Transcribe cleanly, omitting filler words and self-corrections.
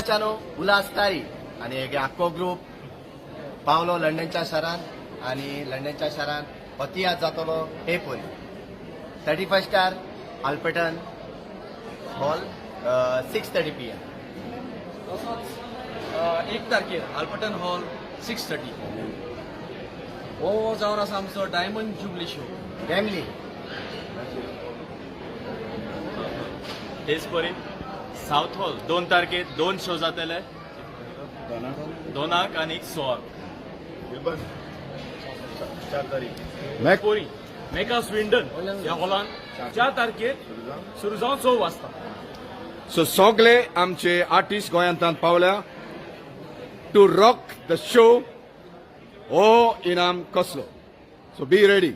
लंडनच्यान उल्हास तारी आणि एक आख्खो ग्रुप पावलो लंडनच्या शारान आणि लंडनच्या शारान हो तियात्र जातलो हे पण 31 आल्पेटन हॉल 6:30 PM. तसोच 1 तारखेर आल्बर्टन हॉल 6:30. हो जावन आसा आमचो डायमंड जुबली शो. फॅमिली तेच परी साऊथ हॉल 2 तारखेर 2 शो जातले 2 आणि 6. मॅक मेका स्विंडन ह्या हॉलान 4 तारखेर सुरू जावन 6 वाजता. सो सगळे आमचे आर्टिस्ट गोंयांत पावल्या टू रॉक द शो हो इनाम कसलो. So be ready.